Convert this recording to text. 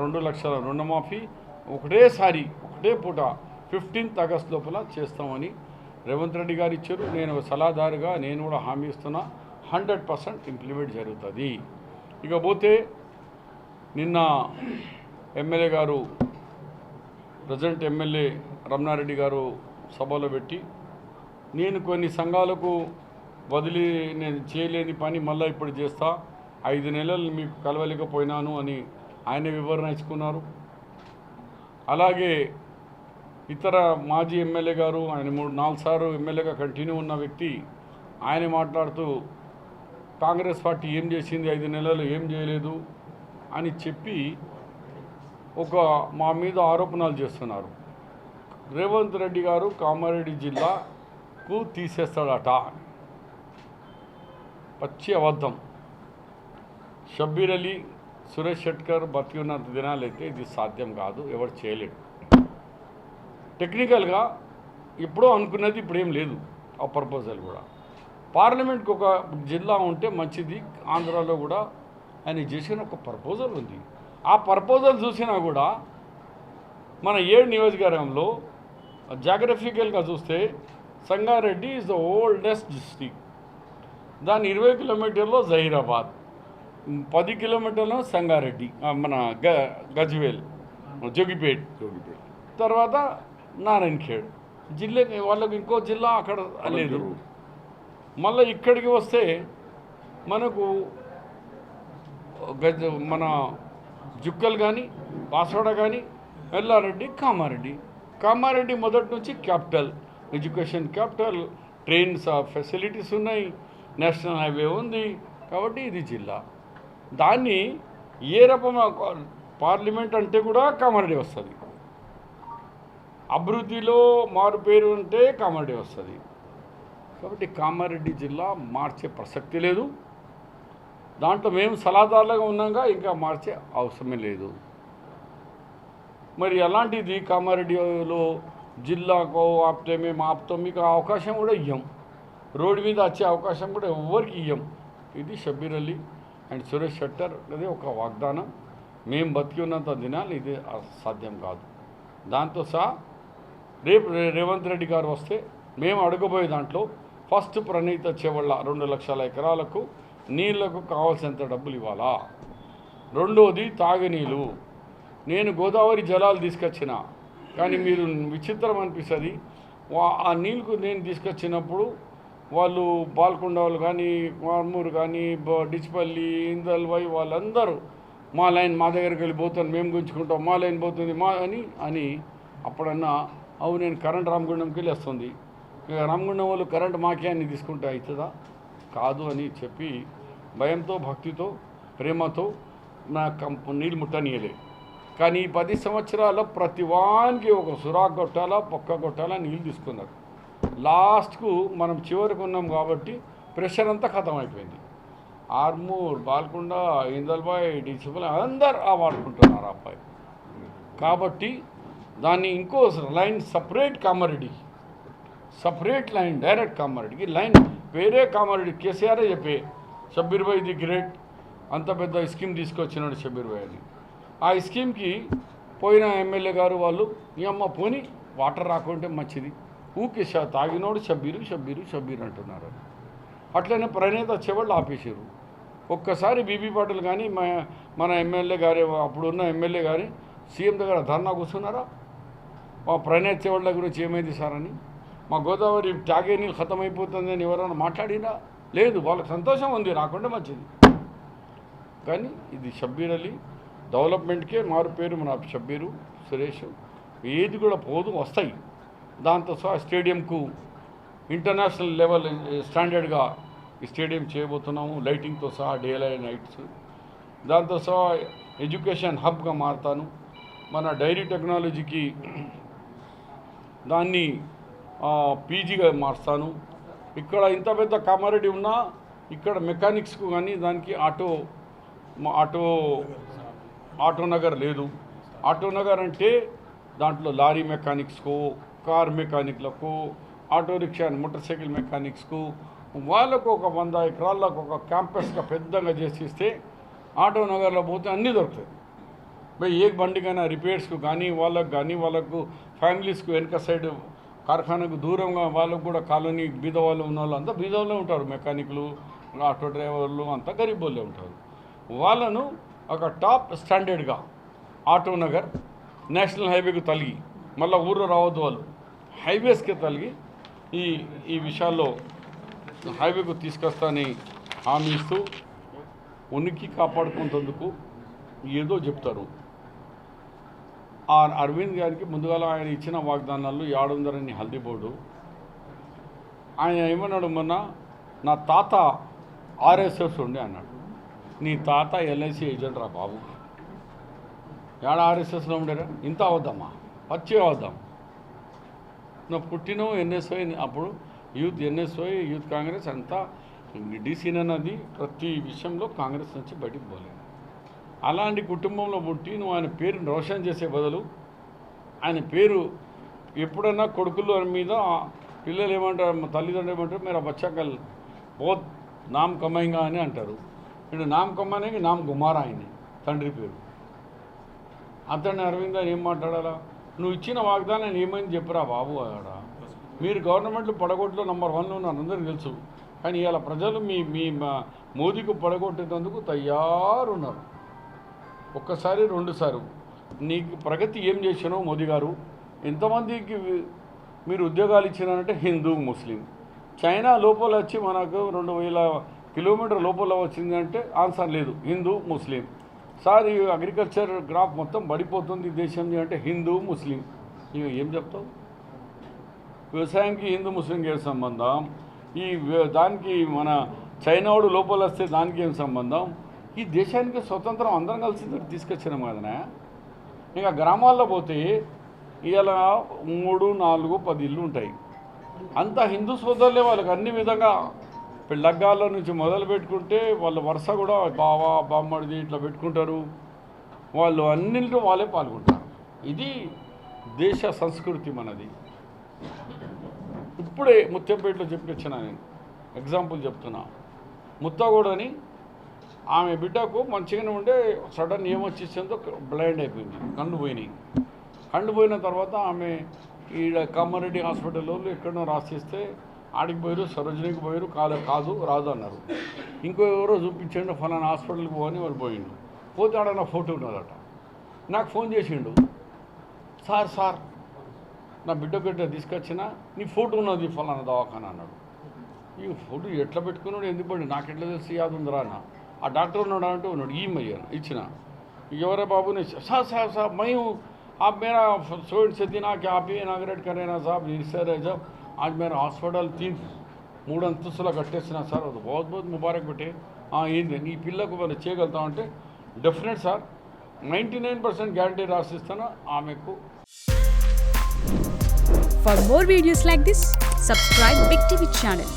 2 లక్షల రుణమాఫీ ఒకటేసారి ఒకటే పూట 15th ఆగస్ట్ లోపల చేస్తామని రేవంత్ రెడ్డి గారు ఇచ్చారు. నేను సలహాదారుగా నేను కూడా హామీ ఇస్తున్నా, 100% ఇంప్లిమెంట్ జరుగుతుంది. ఇకపోతే నిన్న ఎమ్మెల్యే గారు ప్రజెంట్ ఎమ్మెల్యే రమణారెడ్డి గారు సభలో పెట్టి నేను కొన్ని సంఘాలకు వదిలి నేను చేయలేని పని మళ్ళీ ఇప్పుడు చేస్తా, 5 నెలలు మీకు కలవలేకపోయినాను అని ఆయన వివరణ ఇచ్చుకున్నారు. అలాగే ఇతర మాజీ ఎమ్మెల్యే గారు, ఆయన 3-4 సార్లు ఎమ్మెల్యేగా కంటిన్యూ ఉన్న వ్యక్తి, ఆయన మాట్లాడుతూ కాంగ్రెస్ పార్టీ ఏం చేసింది 5 నెలలు ఏం చేయలేదు అని చెప్పి మా మీద ఆరోపణలు చేస్తున్నారు. రేవంత్ రెడ్డి గారు కామారెడ్డి జిల్లాకు తీసేస్తాడట, పచ్చి అబద్ధం. షబ్బీర్ అలీ, సురేష్ షెట్కర్ బతికున్నంత దినాలైతే ఇది సాధ్యం కాదు, ఎవరు చేయలేడు. టెక్నికల్గా ఎప్పుడో అనుకున్నది ఇప్పుడేం లేదు. ఆ ప్రపోజల్ కూడా పార్లమెంట్కి ఒక జిల్లా ఉంటే మంచిది, ఆంధ్రాలో కూడా ఆయన చేసిన ఒక ప్రపోజల్ ఉంది. ఆ ప్రపోజల్ చూసినా కూడా మన 7 నియోజకవర్గంలో జాగ్రఫికల్గా చూస్తే Sangareddy is the oldest district. దాని 20 కిలోమీటర్లో జహీరాబాద్, 10 కిలోమీటర్లో సంగారెడ్డి, మన గజ్వేల్, జోగిపేట్, తర్వాత నారాయణఖేడ్ జిల్లా. వాళ్ళకి ఇంకో జిల్లా అక్కడ లేదు. మళ్ళీ ఇక్కడికి వస్తే మనకు మన జుక్కల్ కానీ, బాసవాడ కానీ, ఎల్లారెడ్డి, కామారెడ్డి మొదటి నుంచి capital, education capital, trains facilities ఉన్నాయి, నేషనల్ హైవే ఉంది. కాబట్టి ఇది జిల్లా. దాన్ని ఏ రకమైన పార్లమెంట్ అంటే కూడా కామారెడ్డి వస్తుంది. అభివృద్ధిలో మారు పేరు ఉంటే కామారెడ్డి వస్తుంది. కాబట్టి కామారెడ్డి జిల్లా మార్చే ప్రసక్తి లేదు. దాంట్లో మేము సలహాదారులుగా ఉన్నాగా ఇంకా మార్చే అవసరమే లేదు. మరి అలాంటిది కామారెడ్డిలో జిల్లాకు ఆపితే మేము ఆపుతాం, మీకు అవకాశం కూడా ఇయ్యం, రోడ్డు మీద వచ్చే అవకాశం కూడా ఎవరికి ఇయ్యం. ఇది షబ్బీర్ అలీ అండ్ సురేష్ షెట్టర్ అదే ఒక వాగ్దానం. మేము బతికి ఉన్నంత దినాలు ఇది సాధ్యం కాదు. దాంతో సహా రేపు రేవంత్ రెడ్డి గారు వస్తే మేము అడగబోయే దాంట్లో ఫస్ట్ ప్రణీత చెవళ్ళ 2 లక్షల ఎకరాలకు నీళ్లకు కావాల్సినంత డబ్బులు ఇవ్వాలా. రెండోది తాగునీళ్ళు. నేను గోదావరి జలాలు తీసుకొచ్చిన, కానీ మీరు విచిత్రం అనిపిస్తుంది, ఆ నీళ్ళకు నేను తీసుకొచ్చినప్పుడు వాళ్ళు బాల్కొండ వాళ్ళు కానీ, మార్మూరు కానీ, డిచ్పల్లి, ఇందల్వై వాళ్ళందరూ మా లైన్ మా దగ్గరికి వెళ్ళిపోతాను, మేము గుంజుకుంటాం, మా లైన్ పోతుంది మా అని అప్పుడన్నా అవు నేను కరెంట్ రామగుండంకి వెళ్ళి వస్తుంది, ఇక రామగుండం వాళ్ళు కరెంట్ మాకే అని తీసుకుంటే అవుతుందా? కాదు అని చెప్పి భయంతో, భక్తితో, ప్రేమతో నా నీళ్ళు ముట్టనీయలే. కానీ ఈ 10 సంవత్సరాల ప్రతి వానికి ఒక సురాక్ కొట్టాలా, పక్క కొట్టాలా నీళ్ళు తీసుకున్నారు. లాస్ట్కు మనం చివరికి ఉన్నాం కాబట్టి ప్రెషర్ అంతా ఖతం అయిపోయింది. ఆర్మూర్, బాల్కొండ, ఇందల్బాయ్, డిచిపల్ అందరు వాడుకుంటున్నారు ఆ అబ్బాయి. కాబట్టి దాన్ని ఇంకో line separate Kamareddy, separate line direct కామారెడ్డికి లైన్ వేరే కామారెడ్డి. కేసీఆరే చెప్పే షబ్బీర్ భాయ్ ది గ్రేట్, అంత పెద్ద స్కీమ్ తీసుకొచ్చినాడు షబ్బీర్ భాయ్ అని. ఆ స్కీమ్కి పోయిన ఎమ్మెల్యే గారు వాళ్ళు ఈ అమ్మ పోని వాటర్ రాకుంటే మంచిది, ఊకే తాగినోడు షబ్బీరు అంటున్నారు. అట్లనే ప్రణీత చెవళ్ళు ఆపేసారు. ఒక్కసారి బీబీ పాటిల్ కానీ మన ఎమ్మెల్యే గారి అప్పుడున్న ఎమ్మెల్యే గారి సీఎం దగ్గర ధర్నా కూర్చున్నారా మా ప్రణీత చెవళ్ళ గురించి ఏమైంది సార్ అని? మా గోదావరి తాగే నీళ్ళు ఖతం అయిపోతుందని ఎవరైనా మాట్లాడినా లేదు. వాళ్ళకి సంతోషం ఉంది, రాకుండా మంచిది. కానీ ఇది షబ్బీర్ అలీ డెవలప్మెంట్కే మారు పేరు. మన షబ్బీరు, సురేష్ ఏది కూడా పోదు, వస్తాయి. దాంతో సహా స్టేడియంకు ఇంటర్నేషనల్ లెవెల్ స్టాండర్డ్గా ఈ స్టేడియం చేయబోతున్నాము, లైటింగ్తో సహా డే లైట్ నైట్స్. దాంతో సహా ఎడ్యుకేషన్ హబ్గా మారుతాను. మన డైరీ టెక్నాలజీకి దాన్ని పీజీగా మారుస్తాను. ఇక్కడ ఇంత పెద్ద కామారెడ్డి ఉన్నా ఇక్కడ మెకానిక్స్కు కానీ దానికి ఆటో నగర్ లేదు. ఆటో నగర్ అంటే దాంట్లో లారీ మెకానిక్స్కు, కార్ మెకానిక్లకు, auto rickshaw and motorcycle మెకానిక్స్కు వాళ్ళకు ఒక 100 ఎకరాలకు ఒక క్యాంపస్గా పెద్దగా చేసిస్తే ఆటో నగర్లో పోతే అన్నీ దొరుకుతాయి. ఏ బండికైనా రిపేర్స్కు కానీ వాళ్ళకు ఫ్యామిలీస్కు వెనక సైడ్ కార్ఖానాకు దూరంగా వాళ్ళకు కూడా కాలనీ బీద వాళ్ళు ఉన్న వాళ్ళు అంతా బీద వాళ్ళే ఉంటారు. మెకానిక్లు, ఆటో డ్రైవర్లు అంతా గరీబ్ వాళ్ళే ఉంటారు. వాళ్ళను ఒక టాప్ స్టాండర్డ్గా ఆటో నగర్ నేషనల్ హైవేకు తలిగి మళ్ళీ ఊరు రావద్దు వాళ్ళు హైవేస్కి తలిగి ఈ విషయాల్లో హైవేకు తీసుకొస్తానని హామీ ఇస్తూ ఉనికి కాపాడుకునేందుకు ఏదో చెప్తారు. ఆ అరవింద్ గారికి ముందుగా ఆయన ఇచ్చిన వాగ్దానాలు ఏడుందరని హల్దీ బోర్డు. ఆయన ఏమన్నాడు, మొన్న నా తాత ఆర్ఎస్ఎస్ ఉండే అన్నాడు. నీ తాత ఎల్ఐసి ఏజెంట్ రా బాబు, ఏడ ఆర్ఎస్ఎస్లో ఉండేరా? ఇంత అవద్దమ్మా, పచ్చి అవద్దాం. నా పుట్టిన ఎన్ఎస్ఓ, అప్పుడు ఎన్ఎస్ఓ యూత్ కాంగ్రెస్ అంతా డీసీన్ అన్నది ప్రతి విషయంలో కాంగ్రెస్ నుంచి బయటికి పోలేదు. అలాంటి కుటుంబంలో పుట్టి నువ్వు ఆయన పేరుని రోషన్ చేసే బదులు ఆయన పేరు ఎప్పుడన్నా కొడుకుల మీద పిల్లలు ఏమంటారు, తల్లిదండ్రులు ఏమంటారు, మీరు బచ్చాకల్ బోత్ నామ్ కమాయింగా అని అంటారు. ఇప్పుడు నామ్ కమానే నామ్ గుమారా ఆయన తండ్రి పేరు. అతన్ని అరవింద్ ఏం మాట్లాడాలా? నువ్వు ఇచ్చిన వాగ్దానం ఏమైంది చెప్పురా బాబు. ఆడ మీరు గవర్నమెంట్లు పడగొట్లో నెంబర్ 1లో ఉన్నారు, అందరికీ తెలుసు. కానీ ఇలా ప్రజలు మీ మోదీకి పడగొట్టేందుకు తయారున్నారు. ఒక్కసారి రెండుసార్లు నీకు ప్రగతి ఏం చేసినో మోదీ గారు, ఎంతమందికి మీరు ఉద్యోగాలు ఇచ్చినారంటే హిందూ ముస్లిం. చైనా లోపల వచ్చి మనకు 2000 కిలోమీటర్ లోపల వచ్చిందంటే ఆన్సర్ లేదు, హిందూ ముస్లిం. సార్ ఈ అగ్రికల్చర్ క్రాప్ మొత్తం పడిపోతుంది దేశం అంటే హిందూ ముస్లిం. ఇవి ఏం చెప్తావు? వ్యవసాయానికి హిందూ ముస్లింకి ఏం సంబంధం? దానికి మన చైనావాడు లోపల వస్తే దానికి ఏం సంబంధం? ఈ దేశానికి స్వతంత్రం అందరం కలిసి తీసుకొచ్చినాం కదనా. ఇంకా గ్రామాల్లో పోతే ఇలా 3, 4, 10 ఇళ్ళు ఉంటాయి. అంతా హిందూ సోదరులే. వాళ్ళకి అన్ని విధంగా పెళ్ళగ్గాల నుంచి మొదలు పెట్టుకుంటే వాళ్ళ వరుస కూడా బావా బామ్మడిది ఇట్లా పెట్టుకుంటారు. వాళ్ళు అన్నింటిలో వాళ్ళే పాల్గొంటారు. ఇది దేశ సంస్కృతి మనది. ఇప్పుడే ముత్యంపేటలో చెప్పుకొచ్చిన నేను ఎగ్జాంపుల్ చెప్తున్నా. ముత్తగూడని ఆమె బిడ్డకు మంచిగానే ఉండే సడన్ ఏమొచ్చేసిందో బ్లైండ్ అయిపోయింది, కళ్ళు పోయినాయి. కళ్ళు పోయిన తర్వాత ఆమె ఈడ కామారెడ్డి హాస్పిటల్లో ఎక్కడో రాసిస్తే ఆడికి పోయారు, సరోజినికి పోయారు, కాదు రాదు అన్నారు. ఇంకో ఎవరో చూపించండి ఫలానా హాస్పిటల్కి పోని వాళ్ళు పోయిండు. పోతే ఆడ నా ఫోటో ఉన్నదట. నాకు ఫోన్ చేసిండు, సార్ నా బిడ్డ తీసుకొచ్చినా నీ ఫోటో ఉన్నది ఫలానా దవాఖానా అన్నాడు. ఈ ఫోటో ఎట్లా పెట్టుకున్నాడు, ఎందుకు పడి నాకు ఎట్లా తెలిసి యాद ఉందిరా అన్న. ఆ డాక్టర్ ఉన్నాడు అంటే ఉన్నాడు, ఈమయ్యాను ఇచ్చిన. ఎవరే బాబు ने साहब मैं हूँ, आप मेरा सोच से दिन कि आप ही इनाग्रेट कर रहे ना साहब, सर है जब आज मेरा हॉस्पिटल 3 అంతస్తుల కట్టేస్తున్నా సార్, అది बहुत ముబారక్ పెట్టే. ఏంది నీ పిల్లకు వాళ్ళు చేయగలుగుతాం అంటే డెఫినెట్ సార్ 99% గ్యారంటీ రాసిస్తాను ఆమెకు. For more videos like this, subscribe Big TV channel.